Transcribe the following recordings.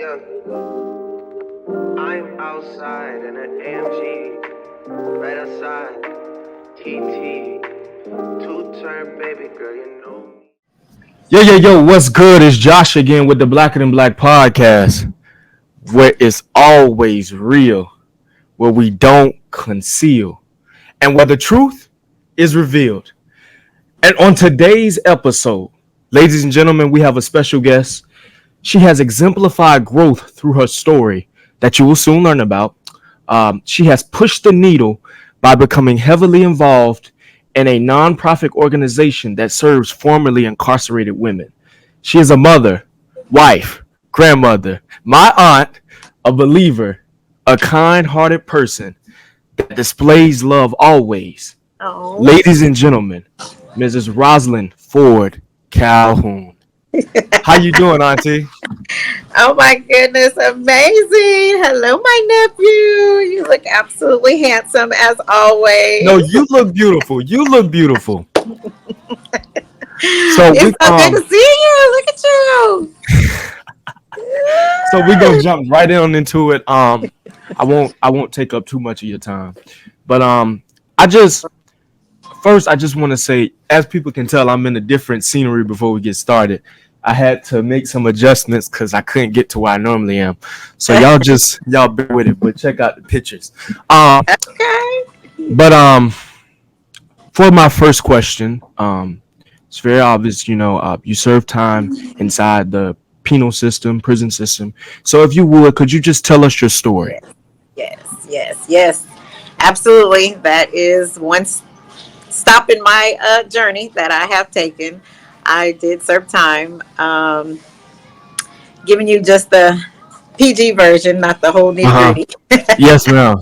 Yeah, I'm outside in an AMG, right outside. TT, two-turn baby girl, you know me. Yo, what's good? It's Josh again with the Blacker Than Black podcast, where it's always real, where we don't conceal, and where the truth is revealed. And on today's episode, ladies and gentlemen, we have a special guest. She has exemplified growth through her story that you will soon learn about. She has pushed the needle by becoming heavily involved in a nonprofit organization that serves formerly incarcerated women. She is a mother, wife, grandmother, my aunt, a believer, a kind hearted person that displays love always. Oh, Ladies and gentlemen, Mrs. Roslynn Ford-Calhoun. How you doing, Auntie? oh my goodness, amazing. Hello, my nephew. You look absolutely handsome as No, always. you look beautiful. You look beautiful. So we It's so good to see you. Look at you. so we gonna jump right on into it. I won't take up too much of your time. But I just I just want to say, as people can tell, I'm in a different scenery before we get started. I had to make some adjustments because I couldn't get to where I normally am. So y'all bear with it, but check out the pictures. Okay. But for my first question, it's very obvious, you serve time inside the penal system, prison system. So if you would, could you just tell us your story? Yes, yes. Absolutely. That is one stop in my journey that I have taken. I did serve time. Giving you just the PG version, not the whole nitty Uh huh. gritty. Yes, ma'am.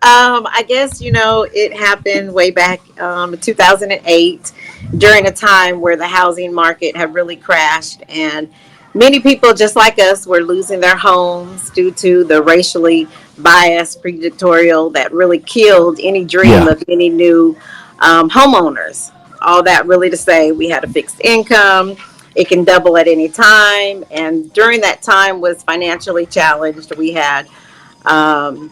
I guess, it happened way back in 2008 during a time where the housing market had really crashed, and many people just like us were losing their homes due to the racially biased predictorial that really killed any dream Yeah. of any new homeowners. All that really to say we had a fixed income. It can double at any time, and during that time was financially challenged. We had um,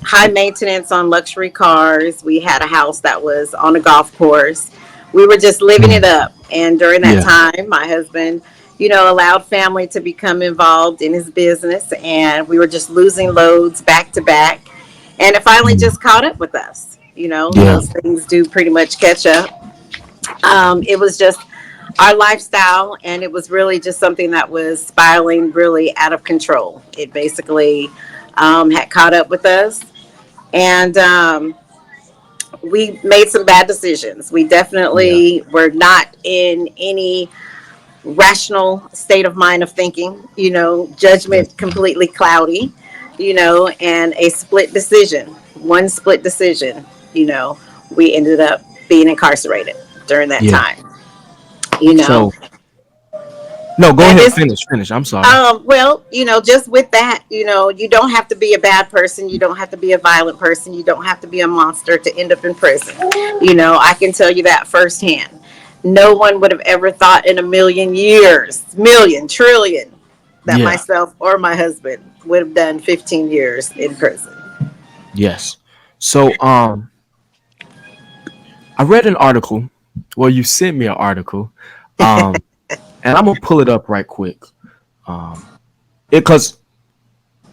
high maintenance on luxury cars. We had a house that was on a golf course. We were just living it Mm. up. And during that Yeah. time, my husband, allowed family to become involved in his business. And we were just losing loads back to back. And it finally Mm. just caught up with us. Yeah. Those things do pretty much catch up. It was just our lifestyle, and it was really just something that was spiraling really out of control. It basically had caught up with us, and we made some bad decisions. We Yeah. definitely were not in any rational state of mind of thinking, Yes, judgment ma'am. completely cloudy, and a split decision, one split decision, you know, we ended up being incarcerated during that Yeah. time, you know. So no, go And ahead. it's Finish. I'm sorry. Well, just with that, you don't have to be a bad person. You don't have to be a violent person. You don't have to be a monster to end up in prison. I can tell you that firsthand. No one would have ever thought in a million years, million, trillion, that Yeah. myself or my husband would have done 15 years in prison. Yes. So I read an article. Well, you sent me an article. Um, and I'm gonna pull it up right quick. Um, because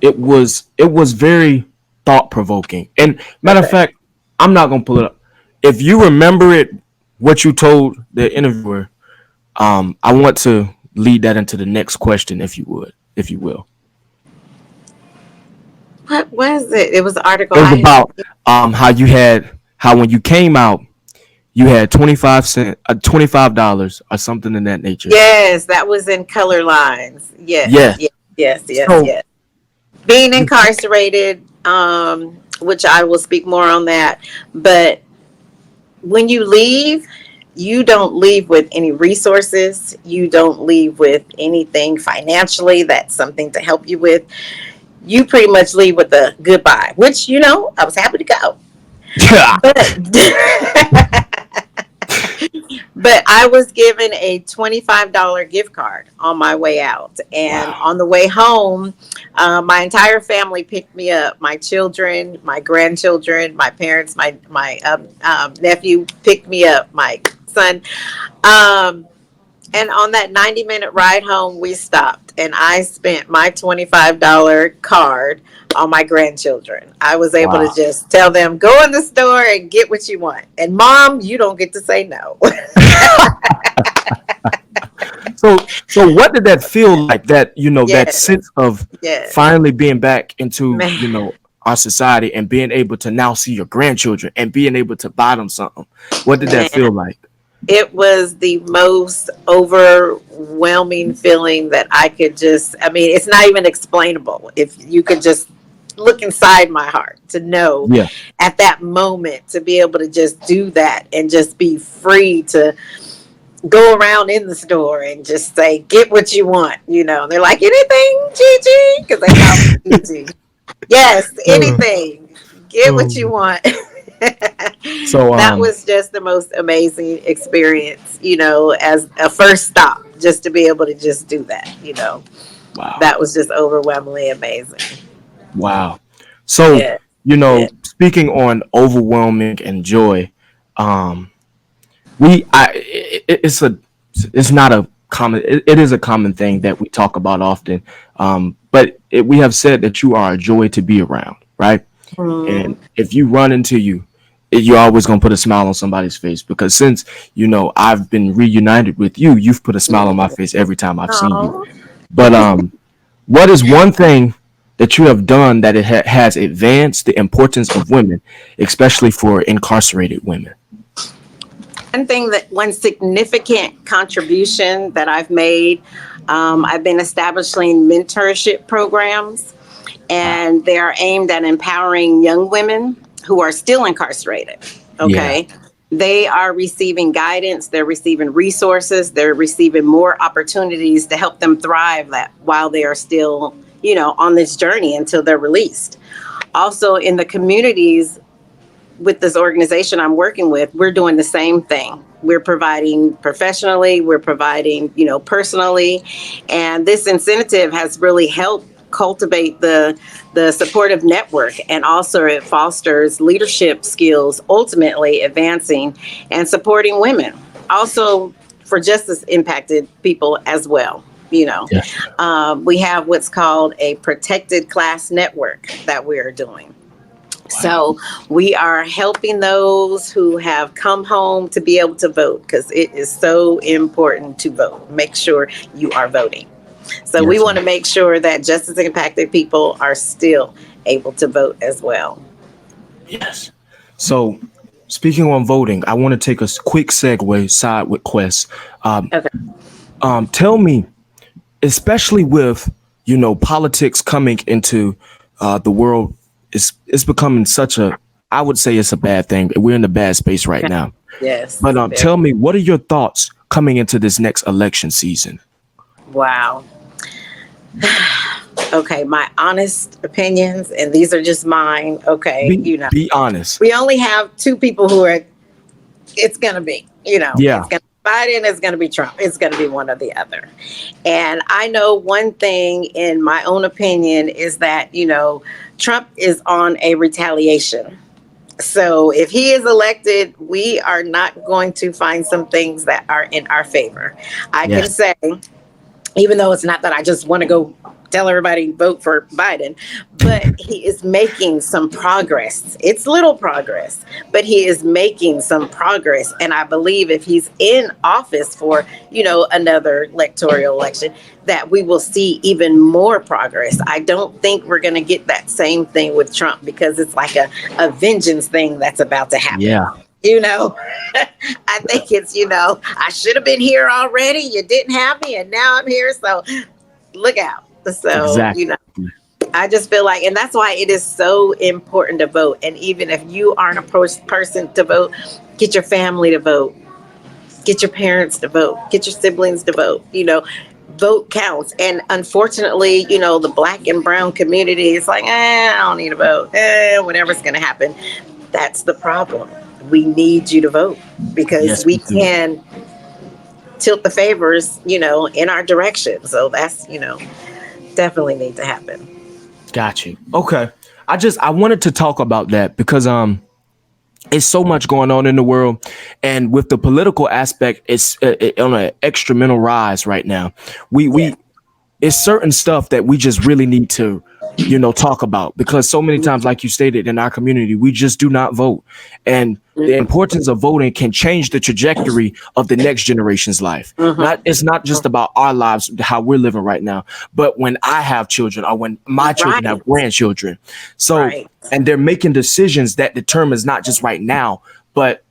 it was very thought provoking. And matter of Okay. fact, I'm not gonna pull it up. If you remember it, what you told the interviewer, I want to lead that into the next question, if you would, if you will. What was it? It was an article It was I. about how when you came out, you had 25 cent, $25 or something in that nature. Yes, that was in Color Lines. Yes, Yes. yes, yes, yes, So yes. Being incarcerated, which I will speak more on that. But when you leave, you don't leave with any resources. You don't leave with anything financially that's something to help you with. You pretty much leave with a goodbye, which, I was happy to go. yeah. But, but I was given a $25 gift card on my way out. And Wow. on the way home, my entire family picked me up. My children, my grandchildren, my parents, my nephew picked me up, my son. Um, and on that 90-minute ride home, we stopped and I spent my $25 card on my grandchildren. I was able to Wow. just tell them, go in the store and get what you want. And mom, you don't get to say no. So what did that feel like? That that Yes, sense of yes. finally being back into Man, our society and being able to now see your grandchildren and being able to buy them something. What did that feel man, like? it was the most overwhelming feeling that I could just, I mean, it's not even explainable. If you could just look inside my heart to know Yeah. at that moment to be able to just do that and just be free to go around in the store and just say, get what you want. They're like, anything, Gigi? Because they call me Gigi. Yes, Uh, anything. Get what you um, want. so That was just the most amazing experience, as a first stop, just to be able to just do that. wow. That was just overwhelmingly amazing. Wow. So, Yeah, yeah, speaking on overwhelming and joy, um, it's not a common, it is a common thing that we talk about often. But we have said that you are a joy to be around, right? And mm. if you run into you're always going to put a smile on somebody's face because since, I've been reunited with you, you've put a smile on my face every time I've seen you. Oh, But, what is one thing that you have done that has advanced the importance of women, especially for incarcerated women? one significant contribution that I've made, I've been establishing mentorship programs, Wow. and they are aimed at empowering young women who are still incarcerated. Yeah. Okay. They are receiving guidance, they're receiving resources, they're receiving more opportunities to help them thrive that while they are still, on this journey until they're released. Also, in the communities with this organization I'm working with, we're doing the same thing. We're providing professionally, we're providing, personally. And this incentive has really helped cultivate the supportive network, and also it fosters leadership skills, ultimately advancing and supporting women. Also for justice impacted people as well. Yes. We have what's called a protected class network that we're doing. Wow. So we are helping those who have come home to be able to vote, because it is so important to vote. Make sure you are voting. So we Yes. want to make sure that justice impacted people are still able to vote as well. Yes. So, speaking on voting, I want to take a quick segue side with Quest. Um, Okay. Tell me, especially with politics coming into the world, it's becoming such a, I would say it's a bad thing. We're in a bad space right now. Yes. But Very. tell me, what are your thoughts coming into this next election season? Wow. Okay. My honest opinions, and these are just mine. Okay. Be honest. We only have two people who are, it's going to be, it's Yeah. going to be Biden, it's going to be Trump. It's going to be one or the other. And I know one thing, in my own opinion, is that, Trump is on a retaliation. So if he is elected, we are not going to find some things that are in our favor. I can Yes. say, even though it's not that I just want to go tell everybody vote for Biden, but he is making some progress. It's little progress, but he is making some progress. And I believe if he's in office for, another electoral election, that we will see even more progress. I don't think we're going to get that same thing with Trump, because it's like a vengeance thing that's about to happen. Yeah. You know, I think it's, I should have been here already. You didn't have me, and now I'm here. So look out. So, Exactly. I just feel like, and that's why it is so important to vote. And even if you aren't a person to vote, get your family to vote, get your parents to vote, get your siblings to vote. Vote counts. And unfortunately, the black and brown community is like, I don't need to vote. Whatever's going to happen. That's the problem. We need you to vote, because Yes, we we do. can tilt the favors, in our direction. So that's, definitely need to happen. Got you. Okay. I wanted to talk about that because it's so much going on in the world, and with the political aspect, it's on an extramental rise right now. Yeah. We it's certain stuff that we just really need to talk about, because so many times, like you stated, in our community we just do not vote, and the importance of voting can change the trajectory of the next generation's life. It's not just about our lives, how we're living right now, but when I have children, or when my children Right. have grandchildren. So Right. and they're making decisions that determines not just right now but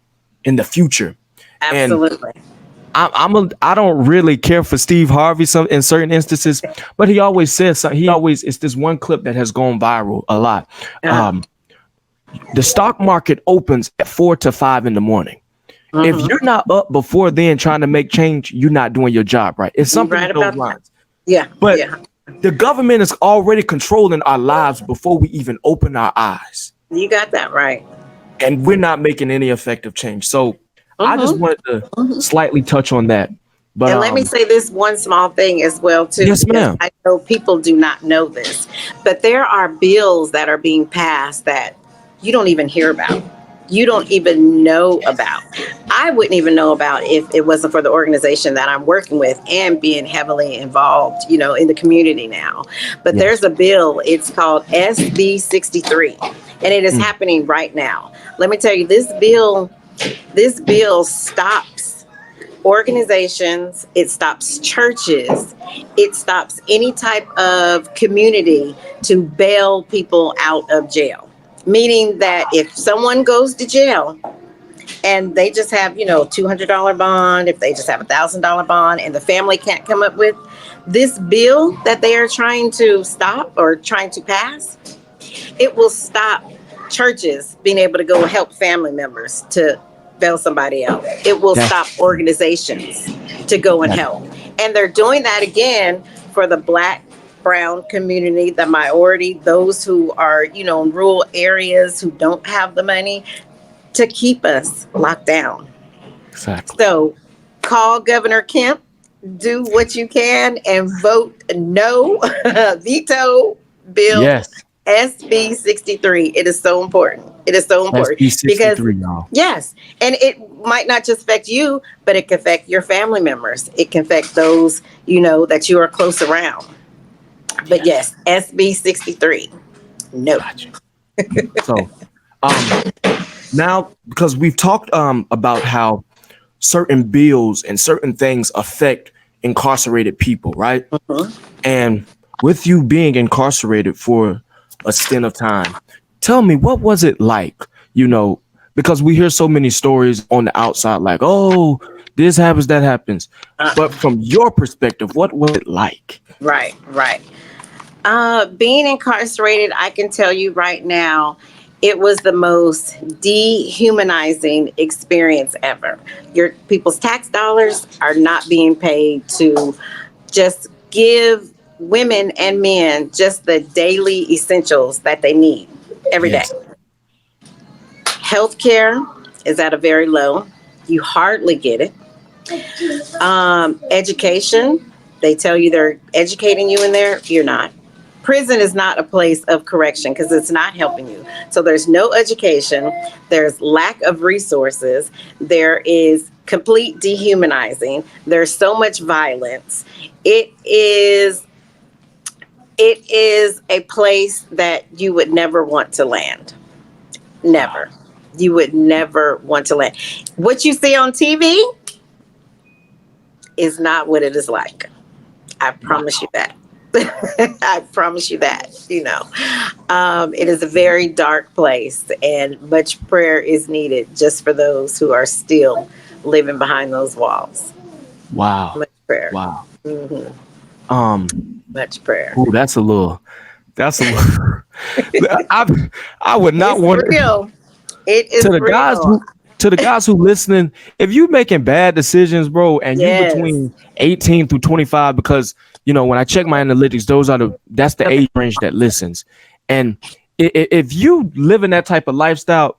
in the future. And Absolutely. I don't really care for Steve Harvey in certain instances, but he always says something. It's this one clip that has gone viral a lot. Uh-huh. The stock market opens at 4 to 5 in the morning. If you're not up before then trying to make change, you're not doing your job right. It's something Right along those about that. lines. Yeah. But Yeah. the government is already controlling our lives before we even open our eyes, You got that right. and we're not making any effective change. So I just Mhm. wanted to slightly touch on that. But And let me say this one small thing as well too, yes, because ma'am. I know people do not know this, but there are bills that are being passed that you don't even hear about. You don't even know about. I wouldn't even know about if it wasn't for the organization that I'm working with and being heavily involved, in the community now. But Yes. there's a bill, it's called SB 63, and it is Mm. happening right now. Let me tell you, this bill stops organizations, it stops churches, it stops any type of community to bail people out of jail. Meaning that if someone goes to jail and they just have, $200 bond, if they just have $1,000 bond, and the family can't come up with this bill that they are trying to stop or trying to pass, it will stop churches being able to go and help family members to bail somebody out. It will That's stop organizations to go and that, help. And they're doing that again for the Black, brown community, the minority, those who are, in rural areas who don't have the money to keep us locked down. exactly. So call Governor Kemp, do what you can, and vote no, veto bill Yes. SB 63. It is so important. It is so important SB because, 63, y'all. yes, and it might not just affect you, but it can affect your family members. It can affect those, that you are close around. But yes, SB 63. No. Gotcha. So now, because we've talked about how certain bills and certain things affect incarcerated people, right? Mhm. And with you being incarcerated for a stint of time, tell me, what was it like? Because we hear so many stories on the outside, like, oh, this happens, that happens. But from your perspective, what was it like? Right, right. Being incarcerated, I can tell you right now, it was the most dehumanizing experience ever. Your people's tax dollars are not being paid to just give women and men just the daily essentials that they need every day. Yes. Healthcare is at a very low. You hardly get it. Education, they tell you they're educating you in there. You're not. Prison is not a place of correction because it's not helping you. So there's no education. There's lack of resources. There is complete dehumanizing. There's so much violence. It is a place that you would never want to land. Never. You would never want to land. What you see on TV is not what it is like. I promise you that. I promise you that, it is a very dark place, and much prayer is needed just for those who are still living behind those walls. Wow. Much prayer. Wow. Hmm. Much prayer. Ooh, that's a little, I would not It's want real. It to is the guys real. who listening, if you making bad decisions, bro, and you Yes. between 18 through 25, because when I check my analytics, that's the age range that listens. And if you live in that type of lifestyle,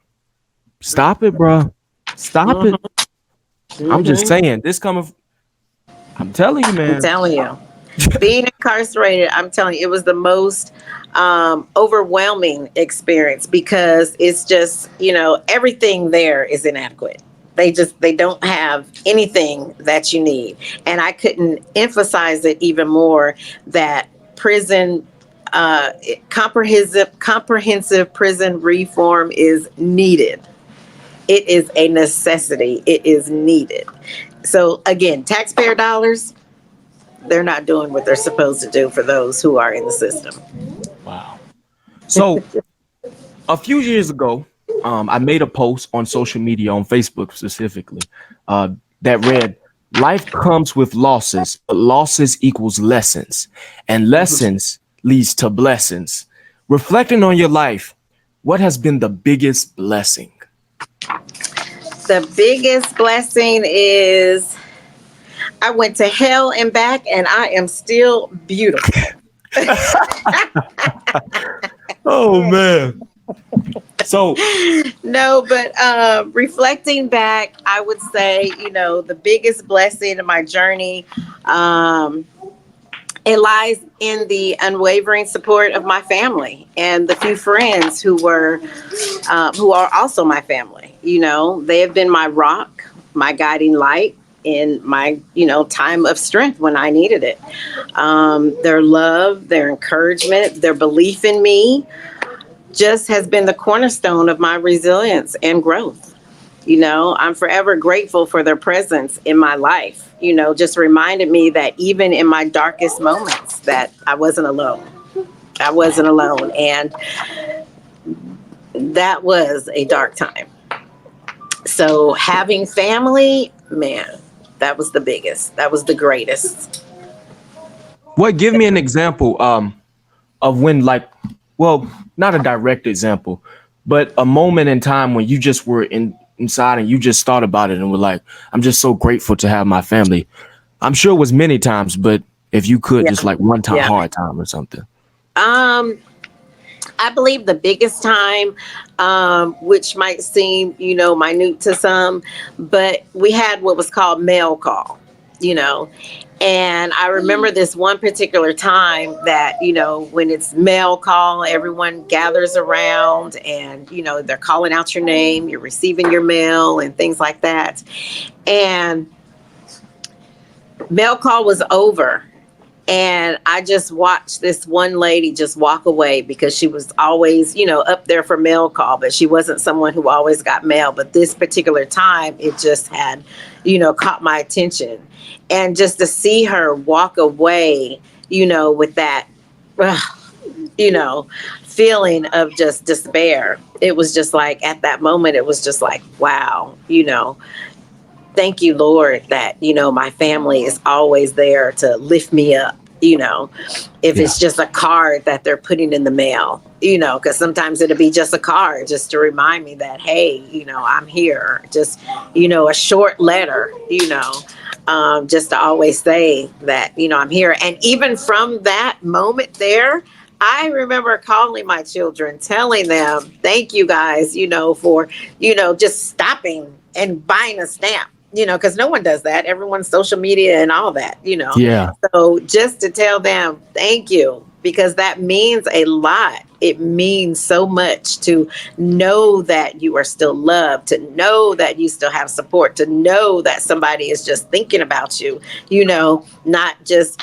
stop it, bro. Stop it. I'm just saying, this coming I'm telling you, I'm man. telling you. Being incarcerated, I'm telling you, it was the most overwhelming experience because it's just, everything there is inadequate. They don't have anything that you need. And I couldn't emphasize it even more that prison, comprehensive prison reform is needed. It is a necessity. It is needed. So again, taxpayer dollars, they're not doing what they're supposed to do for those who are in the system. Wow. So a few years ago, I made a post on social media, on Facebook specifically, that read, "Life comes with losses, but losses equals lessons, and lessons leads to blessings." Reflecting on your life, what has been the biggest blessing? The biggest blessing is I went to hell and back, and I am still beautiful. Oh man. So No, but reflecting back, I would say, the biggest blessing in my journey, um, it lies in the unwavering support of my family and the few friends who are also my family. They have been my rock, my guiding light in my, time of strength when I needed it. Their love, their encouragement, their belief in me just has been the cornerstone of my resilience and growth. I'm forever grateful for their presence in my life. Just reminded me that even in my darkest moments, that I wasn't alone. I wasn't alone. And that was a dark time. So having family, man, that was the biggest. That was the greatest. what give me an example of when, like, well, not a direct example, but a moment in time when you just were inside and you just thought about it and were like, I'm just so grateful to have my family. I'm sure it was many times, but if you could, Yeah. just like one time, Yeah. hard time or something. Um, I believe the biggest time, which might seem, minute to some, but we had what was called mail call, you know. And I remember this one particular time that, when it's mail call, everyone gathers around and, they're calling out your name, you're receiving your mail and things like that. And mail call was over, and I just watched this one lady just walk away because she was always, up there for mail call, but she wasn't someone who always got mail. But this particular time, it just had, caught my attention. And just to see her walk away, with that, you know, feeling of just despair, it was just like at that moment, it was just like, wow, thank you, Lord, that, my family is always there to lift me up, if Yeah. it's just a card that they're putting in the mail, because sometimes it'll be just a card just to remind me that, hey, I'm here. Just, a short letter, just to always say that, I'm here. And even from that moment there, I remember calling my children, telling them, thank you guys, for, just stopping and buying a stamp, because no one does that. Everyone's social media and all that. Yeah. So just to tell them, thank you, because that means a lot. It means so much to know that you are still loved, to know that you still have support, to know that somebody is just thinking about you, not just,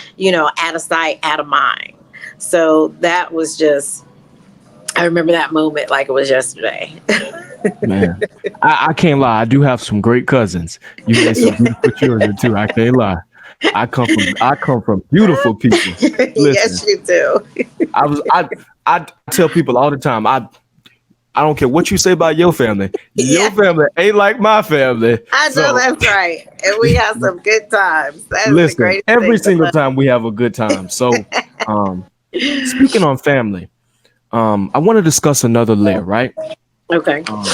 out of sight, out of mind. So that was just, I remember that moment like it was yesterday. Man, I can't lie. I do have some great cousins. You made some Yeah. beautiful children too. I can't lie. I come from beautiful people. Listen, Yes, you do. I tell people all the time. I don't care what you say about your family. Your Yeah, family ain't like my family. I know So that's right. And we have some good times. That is the listen, greatest every thing to single love. time we have a good time. So um, speaking on family, I want to discuss another layer, right? Okay. Um,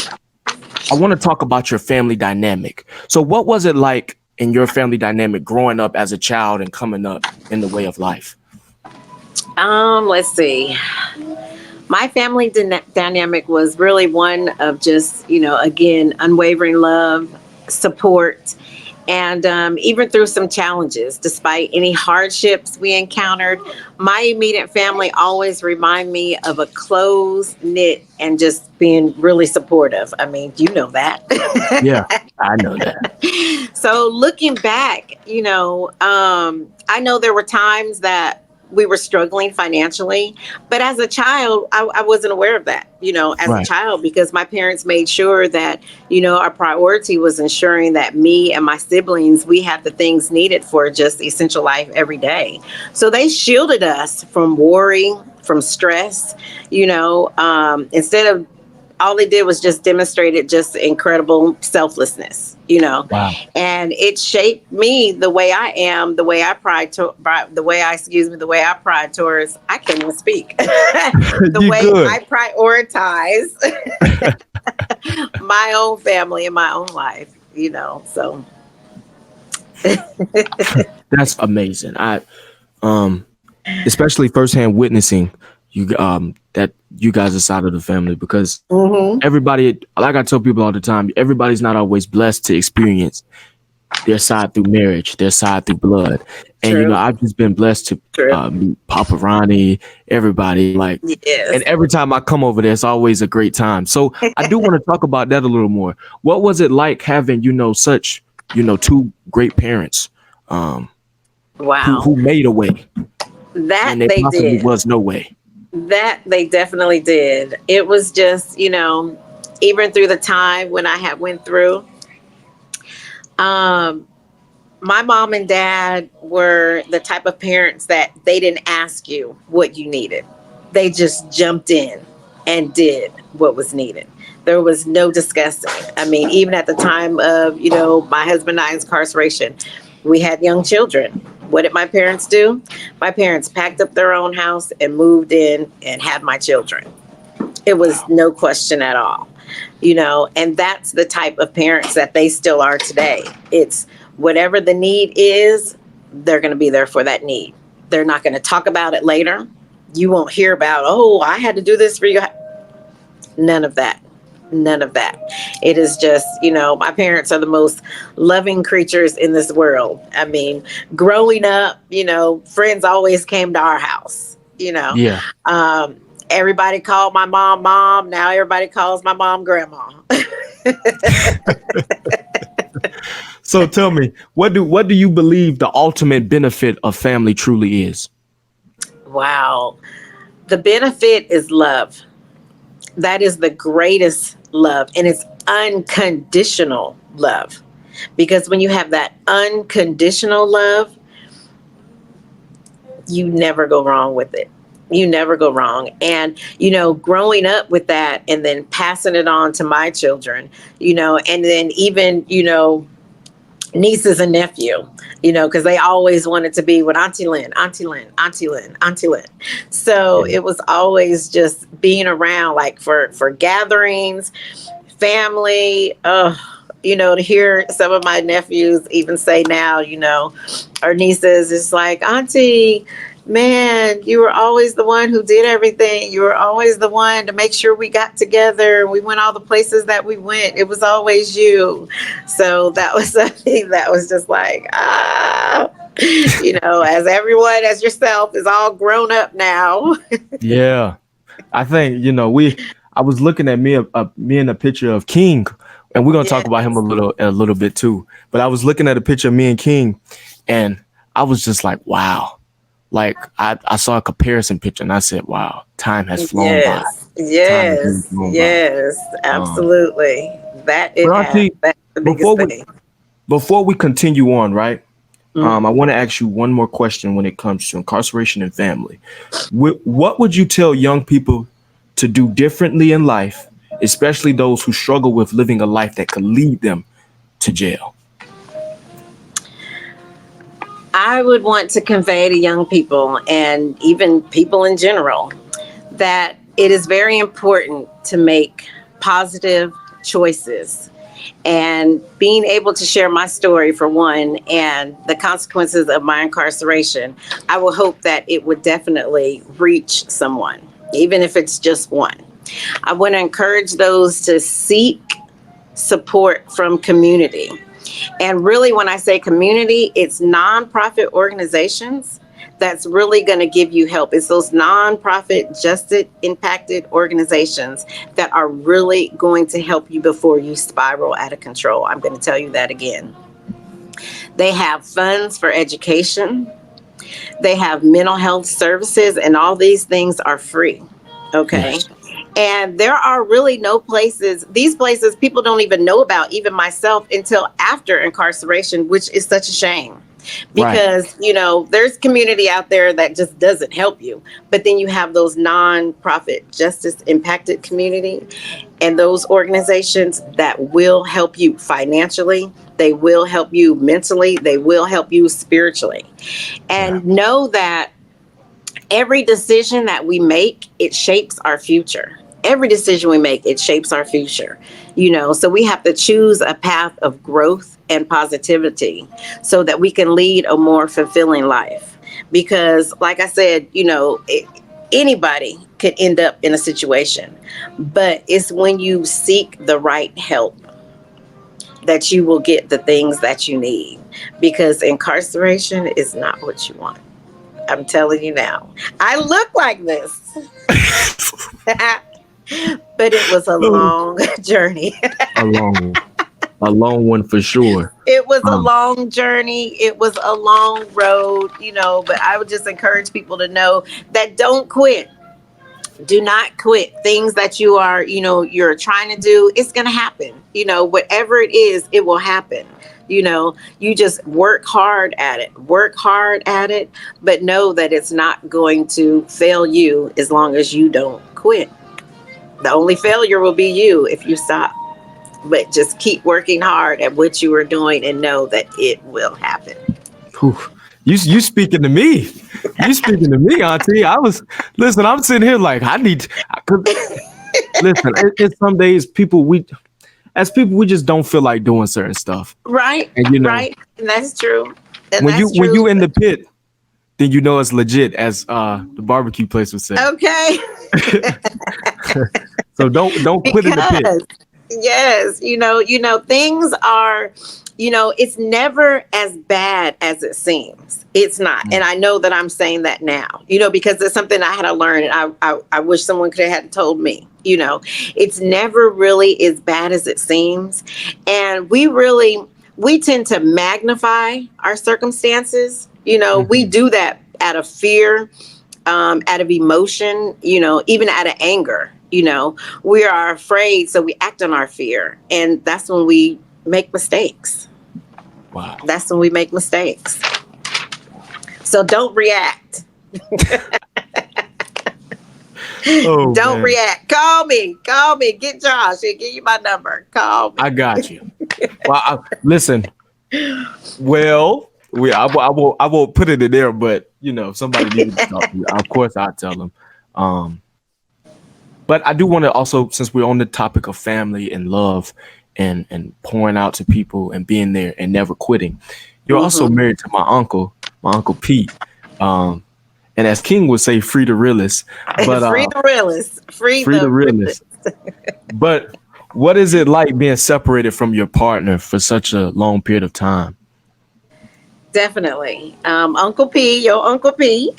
I want to talk about your family dynamic. So, what was it like in your family dynamic growing up as a child and coming up in the way of life? Let's see. My family dynamic was really one of just, again, unwavering love, support, And even through some challenges, despite any hardships we encountered, my immediate family always remind me of a close knit and just being really supportive. I mean, you know that. Yeah, I know that. So looking back, I know there were times that we were struggling financially, but as a child, I wasn't aware of that, as a Right. child, because my parents made sure that, our priority was ensuring that me and my siblings, we had the things needed for just essential life every day. So they shielded us from worry, from stress, instead of all they did was just demonstrated just incredible selflessness, Wow. and it shaped me the way I am, the way I pride towards, I can't even speak, the You way good. I prioritize my own family and my own life, so. That's amazing. Um, Especially firsthand witnessing that you guys are side of the family, because Hmm. everybody, like I tell people all the time, everybody's not always blessed to experience their side through marriage, their side through blood. And True. I've just been blessed to True. meet Papa Ronnie, everybody, like, and Yes. every time I come over there, it's always a great time. So I do want to talk about that a little more. What was it like having, such, two great parents, um, Wow. who made a way That when there they possibly did. was no way? That they definitely did. It was just, even through the time when I had went through, um, my mom and dad were the type of parents that they didn't ask you what you needed. They just jumped in and did what was needed. There was no discussing. I mean, even at the time of, my husband and I's incarceration, we had young children. What did my parents do? My parents packed up their own house and moved in and had my children. It was Wow. no question at all, and that's the type of parents that they still are today. It's whatever the need is, they're going to be there for that need. They're not going to talk about it later. You won't hear about, oh, I had to do this for you. None of that. None of that. It is just, my parents are the most loving creatures in this world. I mean, growing up, friends always came to our house, Yeah. um, everybody called my mom mom. Now everybody calls my mom grandma. So tell me, what do you believe the ultimate benefit of family truly is? Wow. The benefit is love. That is the greatest love. And it's unconditional love. Because when you have that unconditional love, you never go wrong with it. You never go wrong. And, growing up with that and then passing it on to my children, and then even, nieces and nephew, because they always wanted to be with Auntie Lynn, Auntie Lynn, Auntie Lynn, Auntie Lynn. So Yeah. it was always just being around, like for gatherings, family. To hear some of my nephews even say now, or nieces, it's like, Auntie, man, you were always the one who did everything. You were always the one to make sure we got together. We went all the places that we went. It was always you. So that was something that was just like, as everyone, as yourself, is all grown up now. Yeah. I think, I was looking at me in a picture of King, and we're gonna talk about him Yes. a little bit too. But I was looking at a picture of me and King, and I was just like, wow. Like I saw a comparison picture, and I said, wow, time has flown by. Yes. Time has really Yes. flown by. Yes. Um, Absolutely. That it but has. Auntie, That's the biggest before we thing. before we continue on, right? Mm. I want to ask you one more question when it comes to incarceration and family. What would you tell young people to do differently in life, especially those who struggle with living a life that could lead them to jail? I would want to convey to young people and even people in general that it is very important to make positive choices, and being able to share my story for one and the consequences of my incarceration. I will hope that it would definitely reach someone, even if it's just one. I want to encourage those to seek support from community. And really, when I say community, it's nonprofit organizations that's really going to give you help. It's those nonprofit, justice impacted organizations that are really going to help you before you spiral out of control. I'm going to tell you that again. They have funds for education, they have mental health services, and all these things are free. Okay. Yes. And there are really no places, these places people don't even know about, even myself, until after incarceration, which is such a shame. Right. Because, there's community out there that just doesn't help you. But then you have those nonprofit justice impacted community and those organizations that will help you financially. They will help you mentally. They will help you spiritually. Yeah. And know that every decision that we make, it shapes our future. Every decision we make, it shapes our future. So we have to choose a path of growth and positivity so that we can lead a more fulfilling life. Because, like I said, anybody could end up in a situation, but it's when you seek the right help that you will get the things that you need. Because incarceration is not what you want. I'm telling you now. I look like this, but it was a Oh, long journey. a long, a long one for sure. It was a Um, long journey. It was a long road, but I would just encourage people to know that don't quit. Do not quit things that you're trying to do. It's going to happen. Whatever it is, it will happen. You just work hard at it, but know that it's not going to fail you as long as you don't quit. The only failure will be you if you stop. But just keep working hard at what you are doing and know that it will happen. whew. You speaking to me. You speaking to me, Auntie. Listen, I'm sitting here like I need, 'cause, listen, it's some days people, we just don't feel like doing certain stuff. Right, And right. And that's true. And when you that's when true. you in the pit, then you know it's legit, as the barbecue place would say. Okay. So don't quit in the pit. Because yes, things are, it's never as bad as it seems. It's not. And I know that I'm saying that now, because it's something I had to learn, and I wish someone could have had told me. It's never really as bad as it seems. And we tend to magnify our circumstances. We Mhm. do that out of fear, out of emotion, even out of anger. We are afraid, so we act on our fear. And that's when we make mistakes. Wow. That's when we make mistakes. So don't react. Oh Don't man, react. Call me. Call me. Get Josh. He'll give you my number. Call I me. got you. Well, listen. Well, I won't put it in there, but if somebody needed to talk to you, of course I'll tell them. Um, but I do want to also, since we're on the topic of family and love and pouring out to people and being there and never quitting, you're also Mm-hmm. married to my uncle Pete. Um, and as King would say, free the realist, but Free the realist. Free free the the realist. realist. But what is it like being separated from your partner for such a long period of time? Definitely. Uncle P, your Uncle P.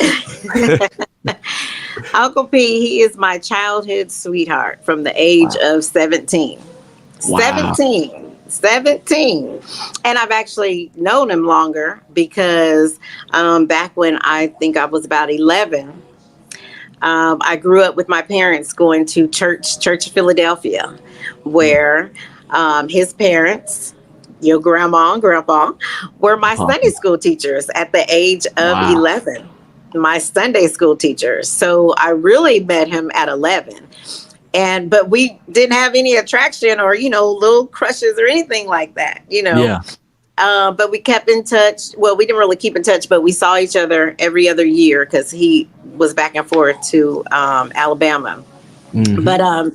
Uncle P, he is my childhood sweetheart from the age Wow. of 17. Wow. 17. 17. And I've actually known him longer because back when I think I was about 11, I grew up with my parents going to Church of Philadelphia, where his parents, your grandma and grandpa, were my Sunday Uh-huh. school teachers at the age of Wow. 11. My Sunday school teachers. So I really met him at 11. But we didn't have any attraction or, little crushes or anything like that. Yeah. But we kept in touch. Well, we didn't really keep in touch, but we saw each other every other year because he was back and forth to Alabama. Hmm. But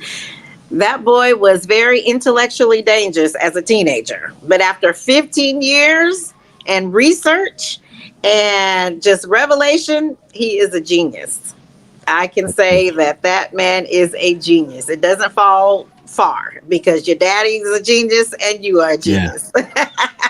that boy was very intellectually dangerous as a teenager. But after 15 years and research and just revelation, he is a genius. I can say that man is a genius. It doesn't fall far because your daddy is a genius and you are a Yeah. genius.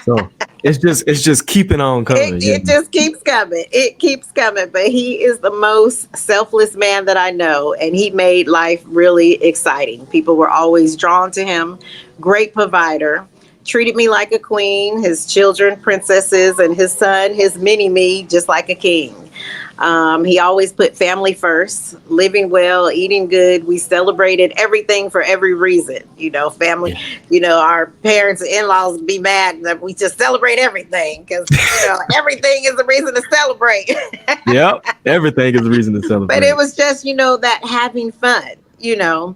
So it's just keeping on coming. Yeah. It just keeps coming. It keeps coming. But he is the most selfless man that I know. And he made life really exciting. People were always drawn to him. Great provider. Treated me like a queen. His children, princesses, and his son, his mini me, just like a king. He always put family first, living well, eating good. We celebrated everything for every reason. You know, family, Yeah. you know, our parents and in-laws be mad that we just celebrate everything because, you know, everything is a reason to celebrate. Yep. Everything is a reason to But it celebrate. was just, you know, that having fun, you know.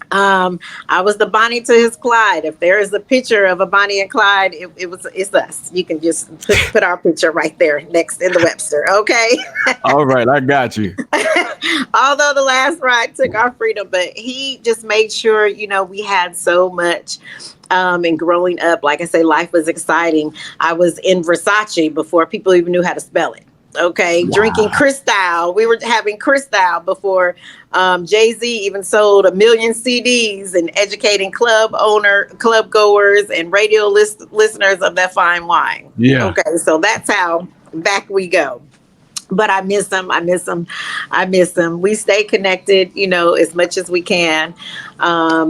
I was the Bonnie to his Clyde. If there is a picture of a Bonnie and Clyde, it's us. You can just put our picture right there next in the Webster, okay? All right, I got you. Although the last ride took our freedom, but he just made sure, you know, we had so much. And growing up, like I say, life was exciting. I was in Versace before people even knew how to spell it. Okay, drinking Wow. Cristal. We were having Cristal before Jay-Z even sold 1 million CDs and educating club goers, and radio listeners of that fine wine. Yeah. Okay, so that's how back we go. But I miss him. I miss him. I miss him. We stay connected, you know, as much as we can,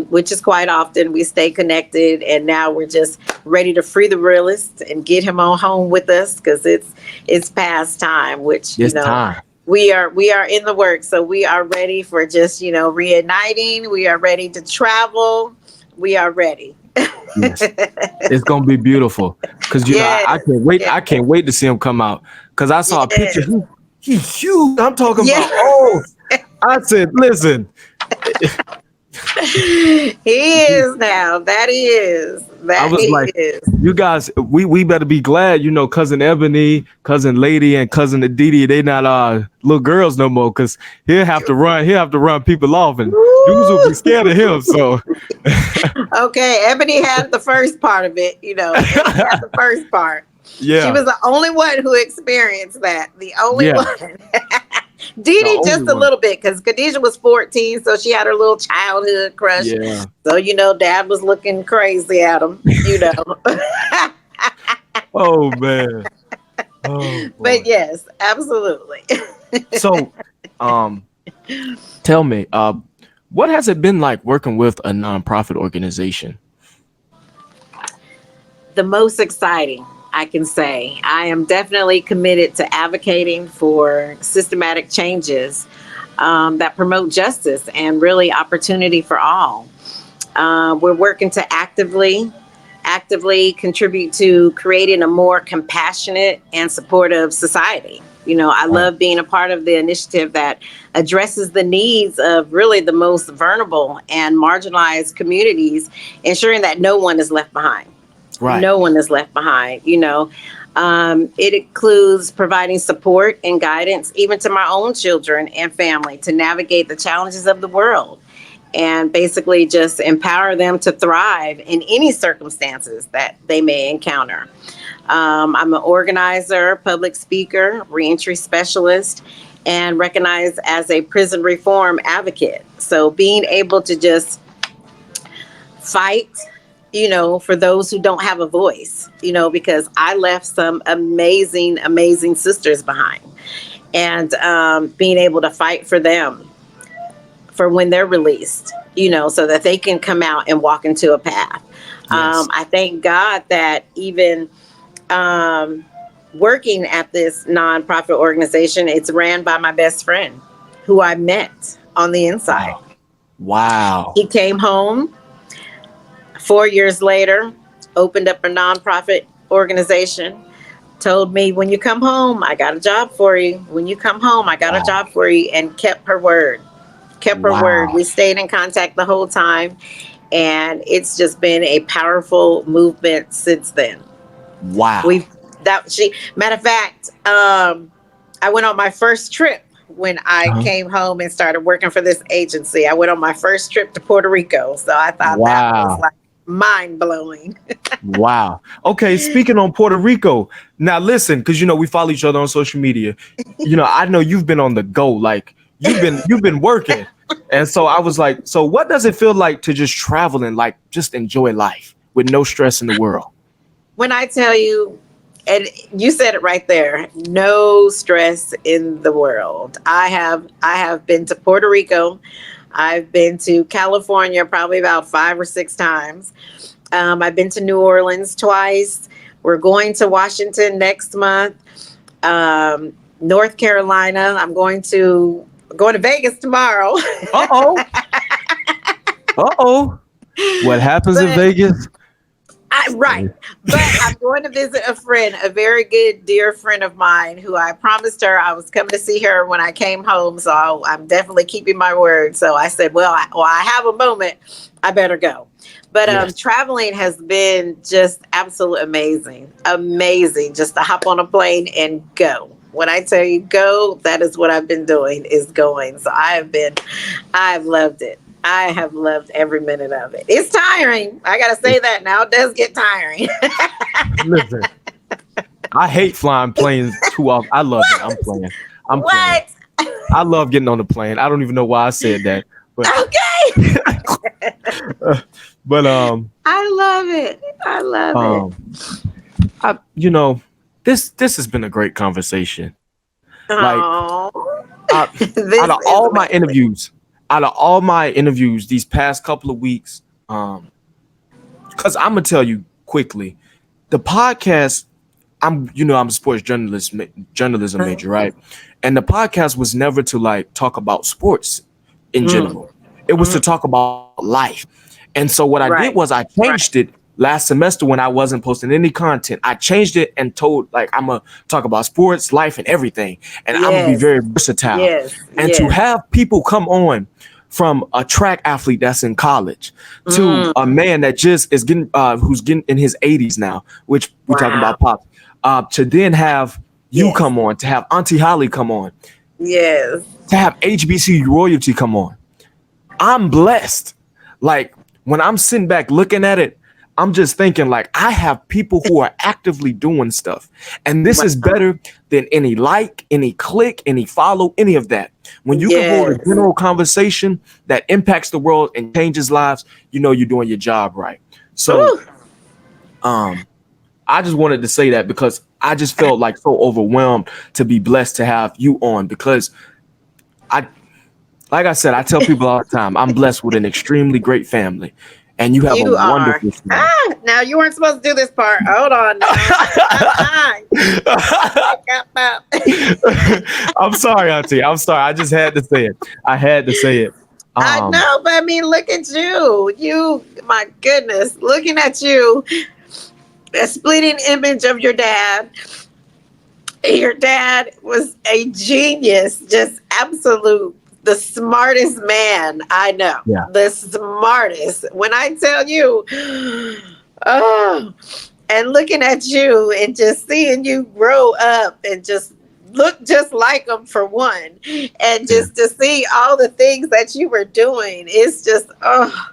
which is quite often. We stay connected, and now we're just ready to free the realist and get him on home with us because it's past time. Which you It's know, time. we are in the work, so we are ready for just reuniting. We are ready to travel. We are ready. Yes. It's gonna be beautiful. Cause I Yes. can't wait. Yes. I can't wait to see him come out. Cause I saw a picture. Yes. He's huge. I'm talking about. Yeah. Oh, I said, listen. He is now. That is. I That was like, is. you guys, we better be glad, cousin Ebony, cousin Lady, and cousin Aditi, they not little girls no more, because he'll have to run people off, and dudes will be scared of him. So Okay, Ebony had the first part of it, you know. Ebony had the first part. She yeah, was the only one who experienced that. The only yeah, one. the Dee Dee only just a one. little bit because Khadijah was 14, so she had her little childhood crush. Yeah. So, you know, dad was looking crazy at him, you know. Oh man. Oh boy. But yes, absolutely. So, tell me, what has it been like working with a nonprofit organization? The most exciting, I can say. I am definitely committed to advocating for systematic changes that promote justice and really opportunity for all. We're working to actively contribute to creating a more compassionate and supportive society. You know, I Right. love being a part of the initiative that addresses the needs of really the most vulnerable and marginalized communities, ensuring that no one is left behind. Right. No one is left behind, you know. It includes providing support and guidance, even to my own children and family, to navigate the challenges of the world and basically just empower them to thrive in any circumstances that they may encounter. I'm an organizer, public speaker, reentry specialist, and recognized as a prison reform advocate. So being able to just fight, you know, for those who don't have a voice, you know, because I left some amazing, amazing sisters behind, and being able to fight for them for when they're released, you know, so that they can come out and walk into a path. Yes. I thank God that even working at this nonprofit organization, it's ran by my best friend who I met on the inside. Wow. Wow. He came home 4 years later, opened up a nonprofit organization, told me, when you come home, I got a job for you. When you come home, I got a Wow. job for you, and kept her word. Kept her word. Wow. We stayed in contact the whole time, and it's just been a powerful movement since then. Wow. Matter of fact, I went on my first trip when I Uh-huh. came home and started working for this agency. I went on my first trip to Puerto Rico, so I thought that was Wow. like mind blowing. Wow. Okay, speaking on Puerto Rico. Now listen, because we follow each other on social media. I know you've been on the go. Like you've been working. And so I was like, so what does it feel like to just travel and like just enjoy life with no stress in the world? When I tell you, and you said it right there, no stress in the world. I have been to Puerto Rico. I've been to California probably about 5 or 6 times. I've been to New Orleans twice. We're going to Washington next month. North Carolina. I'm going to Vegas tomorrow. Uh-oh. Uh-oh. What happens in But Vegas? right. But I'm going to visit a friend, a very good, dear friend of mine who I promised her I was coming to see her when I came home. So I'm definitely keeping my word. So I said, well, I have a moment. I better go. But Yes. traveling has been just absolutely amazing. Amazing. Just to hop on a plane and go. When I tell you go, that is what I've been doing, is going. So I've loved it. I have loved every minute of it. It's tiring. I gotta say that now. It does get tiring. Listen, I hate flying planes too often. I love it. I'm playing. What? I love getting on the plane. I don't even know why I said that. But Okay. but I love it. I love this has been a great conversation. it. Like Oh, out this out of is all my amazing. interviews these past couple of weeks, because I'm gonna tell you quickly, the podcast. I'm a sports journalism major, right? And the podcast was never to like talk about sports in Mm, general. It was to mm, talk about life. And so what I did right. was I Right. changed it last semester when I wasn't posting any content. I changed it and told like I'm gonna talk about sports, life, and everything. And I'm gonna be Yes. very versatile. Yes. And to Yes. have people come on from a track athlete that's in college to a Mm, man that just is getting who's getting in his 80s now, which we talking wow. about pop, to then have you Yes. come on, to have Auntie Holly come on, Yes. to have HBC royalty come on. I'm blessed. Like when I'm sitting back looking at it, I'm just thinking like I have people who are actively doing stuff. And this is Wow. better than any like, any click, any follow, any of that. When you can hold a Yes. general conversation that impacts the world and changes lives, you know you're doing your job right. So Ooh. um I just wanted to say that because I just felt like so overwhelmed to be blessed to have you on because I like I said, I tell people all the time, I'm blessed with an extremely great family, and you have a You are. wonderful son. Now you weren't supposed to do this part. Hold on now. I'm sorry, Auntie. I'm sorry. I just had to say it. I had to say it. I know, but I mean, look at you. My goodness, looking at you, a splitting image of your dad. Your dad was a genius, just absolute, the smartest man I know. Yeah. The smartest. When I tell you, oh, and looking at you and just seeing you grow up and just look just like him for one, and Yeah. just to see all the things that you were doing, it's just, oh,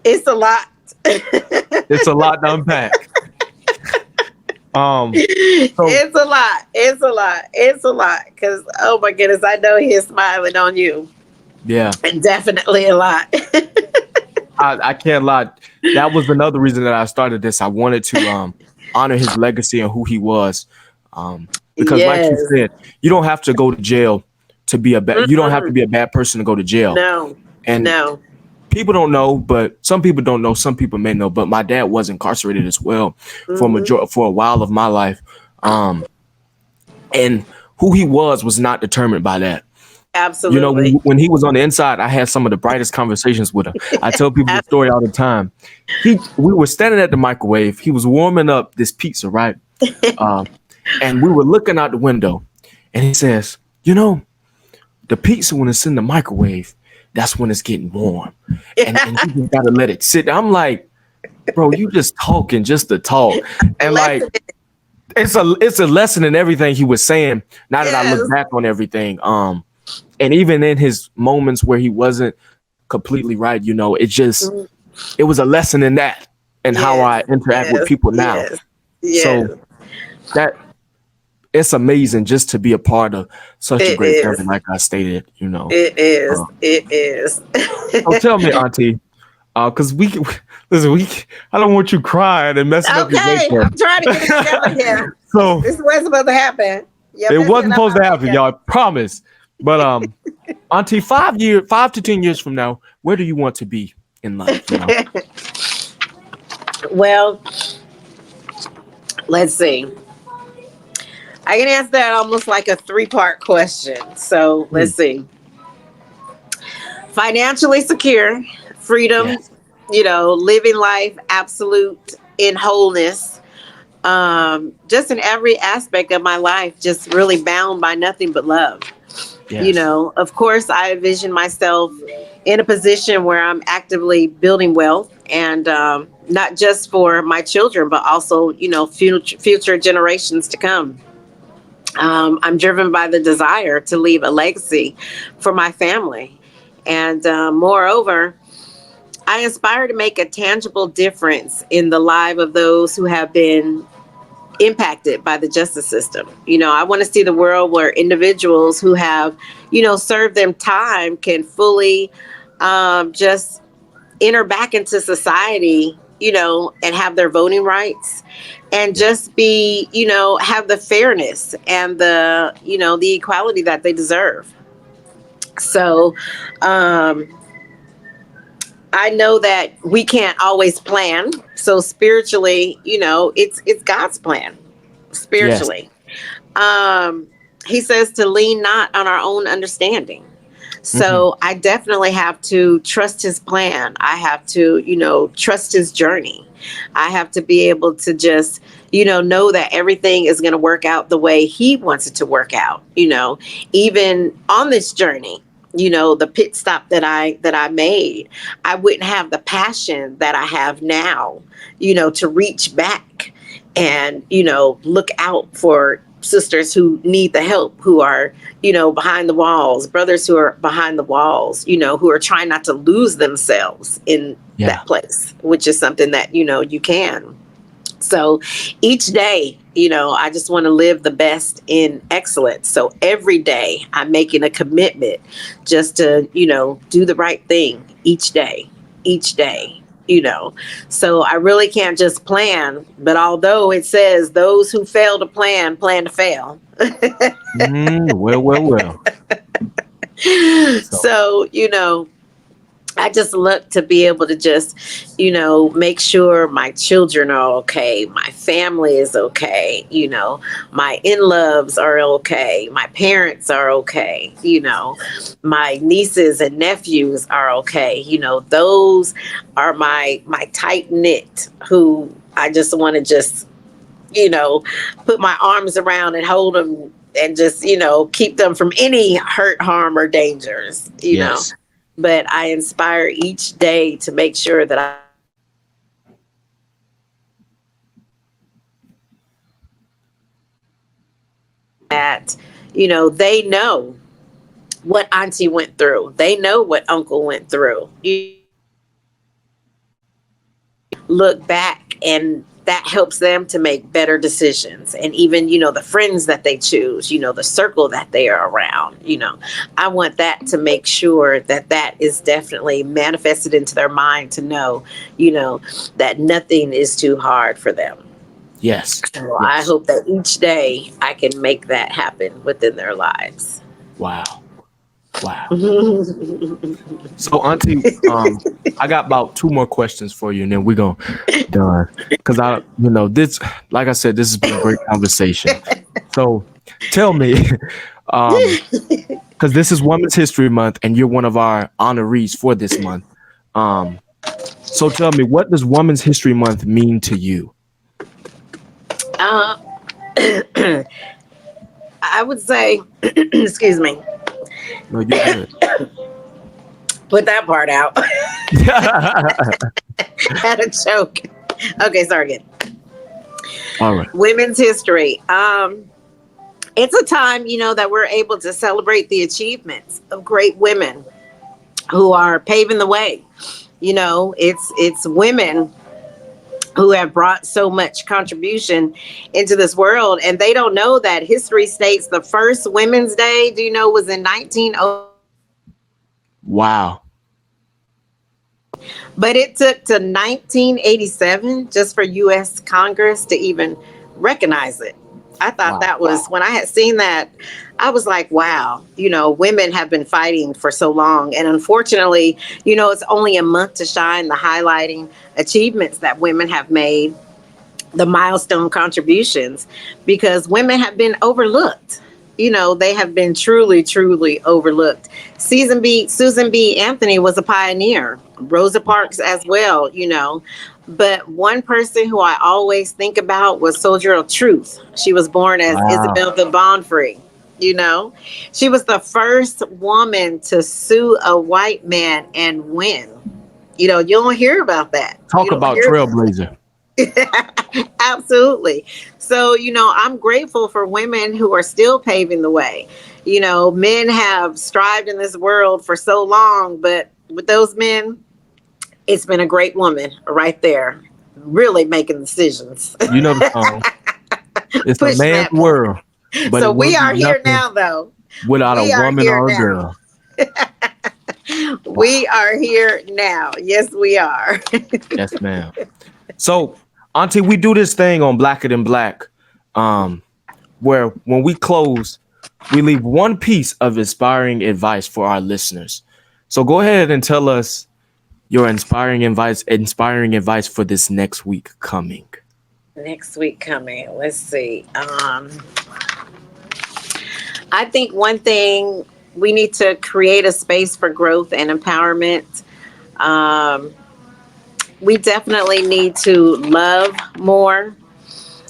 it's a lot. It's a lot to unpack. So It's a lot. It's a lot. It's a lot. Because, oh my goodness, I know he is smiling on you. yeah, And definitely a lot. I can't lie. That was another reason that I started this. I wanted to honor his legacy and who he was. Because like you Yes. said, you don't have to go to jail to be a bad. You don't have to Mm-mm. be a bad person to go to jail. No. And No. people don't know, but some people don't know. Some people may know. But my dad was incarcerated as well Mhm. for a while of my life. And who he was not determined by that. You know, Absolutely. when he was on the inside, I had some of the brightest conversations with him. I tell people the story all the time. We were standing at the microwave. He was warming up this pizza, right? And we were looking out the window, and he says, "You know, the pizza when it's in the microwave, that's when it's getting warm, and you just gotta let it sit." I'm like, "Bro, you just talking just to talk," and like it's a lesson in everything he was saying. Now that I Yes. look back on everything, and even in his moments where he wasn't completely right, you know, it was a lesson in that and how I Yes. interact with Yes. people now. Yes. Yes. So that it's amazing just to be a part of such a It great family, is. like I stated, It is. Uh, It is. so tell me, Auntie, because listen, I don't want you crying and messing up your Okay, makeup. I'm trying to get it together here. So This wasn't supposed to happen. You're it messing wasn't up supposed my to happen, makeup. y'all. I promise. But Auntie, 5 to 10 years from now, where do you want to be in life? Well, let's see. I can answer that almost like a three-part question. So Hmm. let's see. Financially secure, freedom, Yes. living life absolute in wholeness. Just in every aspect of my life, just really bound by nothing but love. Yes. Of course, I envision myself in a position where I'm actively building wealth and not just for my children, but also, future generations to come. I'm driven by the desire to leave a legacy for my family. And moreover, I aspire to make a tangible difference in the life of those who have been impacted by the justice system. I want to see the world where individuals who have, served them time can fully just enter back into society, and have their voting rights and Yes. just be, have the fairness and the equality that they deserve. So, um, I know that we can't always plan. So spiritually, it's God's plan Yes. spiritually. Um, he says to lean not on our own understanding. Hmm. So I definitely have to trust his plan. I have to, trust his journey. I have to be able to just, know that everything is going to work out the way he wants it to work out, even on this journey. The pit stop that I made, I wouldn't have the passion that I have now, to reach back and, look out for sisters who need the help, who are, behind the walls, brothers who are behind the walls, who are trying not to lose themselves in Yeah. that place, which is something that, you can. So each day, I just want to live the best in excellence. So every day I'm making a commitment just to, do the right thing each day, you know. So I really can't just plan. But although it says those who fail to plan to fail. Well, well, well. So So, I just look to be able to just, make sure my children are okay, my family is okay, my in-laws are okay, my parents are okay, my nieces and nephews are okay. Those are my tight knit who I just want to just, put my arms around and hold them and just, keep them from any hurt, harm, or dangers. yes. But I inspire each day to make sure that they know what auntie went through. They know what uncle went through. You look back and that helps them to make better decisions. And even, the friends that they choose, the circle that they are around, I want that to make sure that that is definitely manifested into their mind to know, that nothing is too hard for them. Yes. So I Yes. hope that each day I can make that happen within their lives. Wow. Wow. All So, Auntie, I got about two more questions for you, and then we're gonna done. Because this, like I said, this has been a great conversation. So, tell me, because this is Women's History Month, and you're one of our honorees for this month. Um, so tell me, what does Women's History Month mean to you? uh, I would say, excuse me, No, you're good. put that part out. Had a joke. Okay, sorry again. All right. Women's history. It's a time, that we're able to celebrate the achievements of great women who are paving the way. It's women who have brought so much contribution into this world. And they don't know that history states the first Women's Day, do you know, was in 1900. Wow. But it took to 1987 just for U.S. Congress to even recognize it. I thought that was, when I had seen that, I was like, wow, women have been fighting for so long. And unfortunately, it's only a month to shine the highlighting achievements that women have made, the milestone contributions, because women have been overlooked. They have been truly, truly overlooked. Susan B. Anthony was a pioneer. Rosa Parks as well, But one person who I always think about was Soldier of Truth. She was born as Isabel de Bonfrey. She was the first woman to sue a white man and win. You don't hear about that. Talk about trailblazer. Absolutely. So, I'm grateful for women who are still paving the way. Men have strived in this world for so long, but with those men, it's been a great woman right there, really making decisions. You know the song. It's a man's world. But so we are here now, though. Without a woman or a girl. We are here now. Yes, we are. Yes, ma'am. So, Auntie, we do this thing on Blacker Than Black, where when we close, we leave one piece of inspiring advice for our listeners. So go ahead and tell us your inspiring advice for this next week coming. Let's see. I think one thing, we need to create a space for growth and empowerment. We definitely need to love more.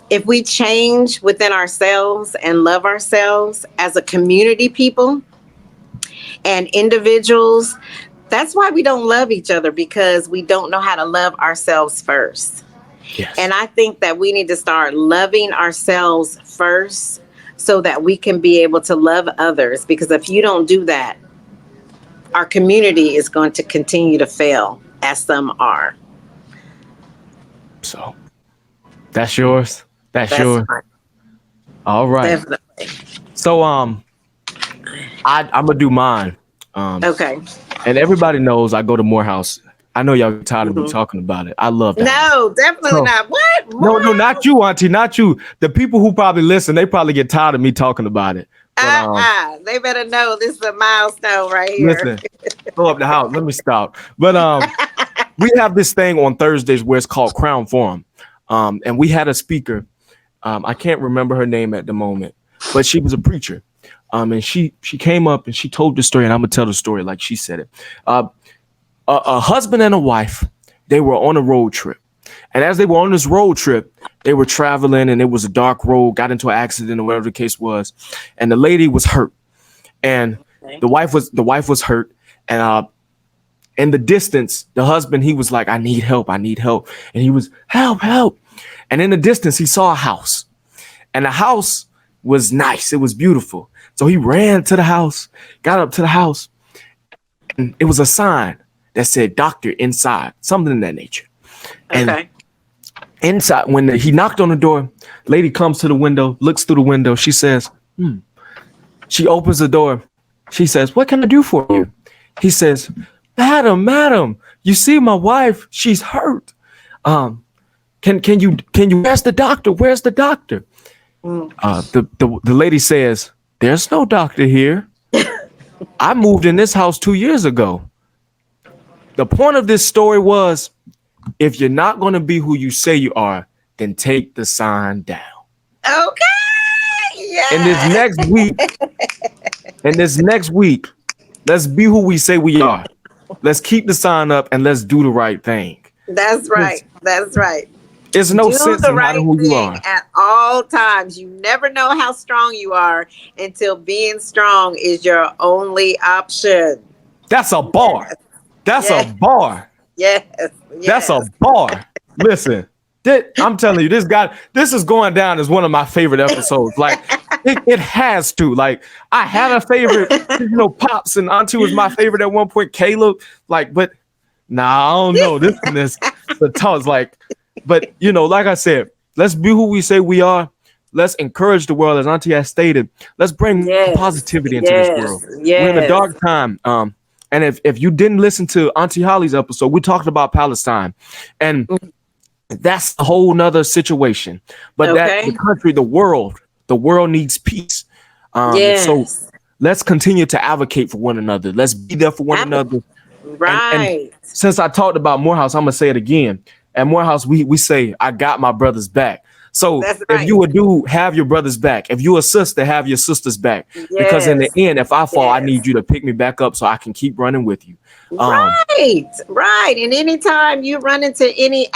If we change within ourselves and love ourselves as a community, people and individuals, that's why we don't love each other, because we don't know how to love ourselves first. Yes. And I think that we need to start loving ourselves first so that we can be able to love others. Because if you don't do that, our community is going to continue to fail, as some are. So that's yours. That's yours. Fine. All right. Definitely. So I'm gonna do mine. Okay. And everybody knows I go to Morehouse. I know y'all get tired of me talking about it. I love that. No, definitely not. What? No, not you, Auntie, not you. The people who probably listen, they probably get tired of me talking about it. But, they better know this is a milestone right here. Listen, go up the house. Let me stop. But we have this thing on Thursdays where it's called Crown Forum. And we had a speaker. I can't remember her name at the moment, but she was a preacher. And she came up and she told the story, and I'm gonna tell the story like she said it. A husband and a wife, they were on a road trip. And as they were on this road trip, they were traveling, and it was a dark road, got into an accident or whatever the case was. And the lady was hurt. And the wife was hurt. And in the distance, the husband, he was like, I need help. And he was, help. And in the distance, he saw a house. And the house was nice. It was beautiful. So he ran to the house, got up to the house, and it was a sign that said doctor inside, something in that nature. And inside, when he knocked on the door, lady comes to the window, looks through the window. She says, She opens the door. She says, what can I do for you? He says, Madam, you see my wife, she's hurt. Can you where's the doctor? Where's the doctor? The lady says, there's no doctor here. I moved in this house 2 years ago. The point of this story was, if you're not going to be who you say you are, then take the sign down. Okay. Yeah. And this next week, let's be who we say we are. Let's keep the sign up and let's do the right thing. That's right. There's no sense in hiding who you are. At all times. You never know how strong you are until being strong is your only option. That's a bar. That's a bar. Yes. That's a bar. Listen, I'm telling you, this is going down as one of my favorite episodes. Like, it has to. Like, I had a favorite, Pops and Auntie was my favorite at one point, Caleb. Like, but I don't know. This the toss. Like, But you know, like I said, let's be who we say we are. Let's encourage the world, as Auntie has stated. Let's bring Yes, positivity into this yes, world. We're in a yes. dark time. And if you didn't listen to Auntie Holly's episode, we talked about Palestine, and that's a whole nother situation. But that the Okay. country, the world needs peace. So Yes. let's continue to advocate for one another. Let's be there for one Ab- another. And Right. since I talked about Morehouse, I'm gonna say it again. At Morehouse, we say, I got my brother's back. So That's if right. you a dude, have your brother's back. If you a sister, have your sister's back. Because in the Yes. end, if I fall, I need Yes. you to pick me back up so I can keep running with you. Um, Right. Right. And anytime you run into any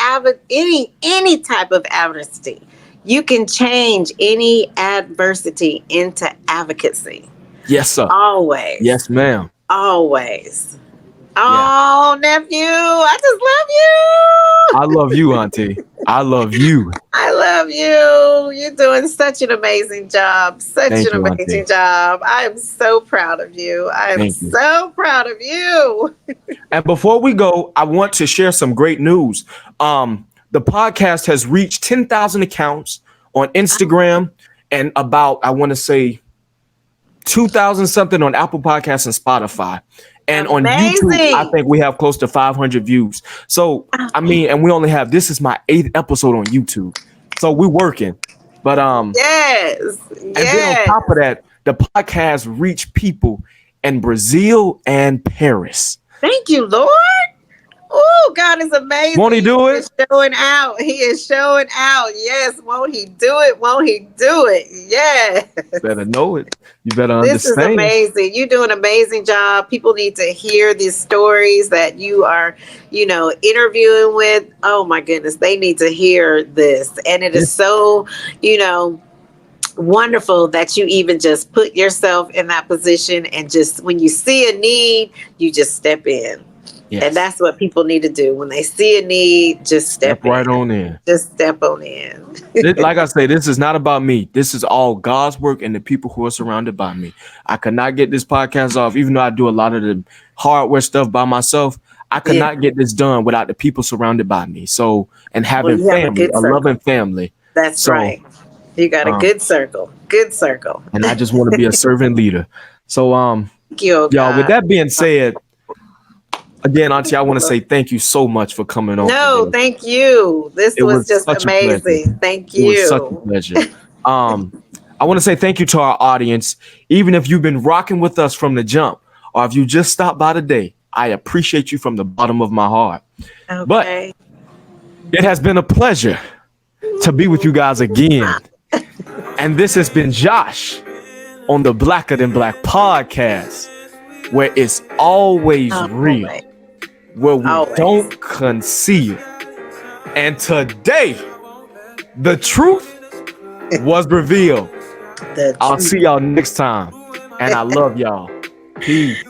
type of adversity, you can change any adversity into advocacy. yes, sir. Always. Yes, ma'am. Always. Yeah. Oh, nephew, I just love you. I love you, Auntie. I love you. I love you. You're doing such an amazing job. Such Thank an you, amazing Auntie. job. I am so proud of you. I am Thank you. so proud of you. And before we go, I want to share some great news. The podcast has reached 10,000 accounts on Instagram and about, I want to say, 2,000 something on Apple Podcasts and Spotify. And on YouTube, I Amazing. think we have close to 500 views. So, I mean, and we only have, this is my 8th episode on YouTube. So we're working. But, Yes. and then on Yes. top of that, the podcast reached people in Brazil and Paris. Thank you, Lord. Oh, God is amazing. Won't he do He it? is showing out. He is showing out. Yes. Won't he do it? Won't he do it? Yes. You better know it. You better This is understand. amazing. You do an amazing job. People need to hear these stories that you are, interviewing with. Oh my goodness, they need to hear this. And it is so, wonderful that you even just put yourself in that position and just when you see a need, you just step in. Yes. And that's what people need to do. When they see a need, just step right in. on in. Just step on in. Like I say, this is not about me. This is all God's work and the people who are surrounded by me. I could not get this podcast off, even though I do a lot of the hardware stuff by myself. I could not get this done without the people surrounded by me. So, and having you have a family, good a circle. loving family. That's So, right. You got a good circle. Good circle. And I just want to be a servant leader. So, Thank you, oh y'all, with God. that being said, again, Auntie, I want to say thank you so much for coming on. No, today. thank you. This It was just such a pleasure. amazing. Thank It was such a you. pleasure. I want to say thank you to our audience. Even if you've been rocking with us from the jump, or if you just stopped by today, I appreciate you from the bottom of my heart. Okay. But it has been a pleasure to be with you guys again. And this has been Josh on the Blacker Than Black podcast, where it's always real, where we don't conceal. And today, the truth was revealed. I'll see y'all next time. And I love y'all. Peace.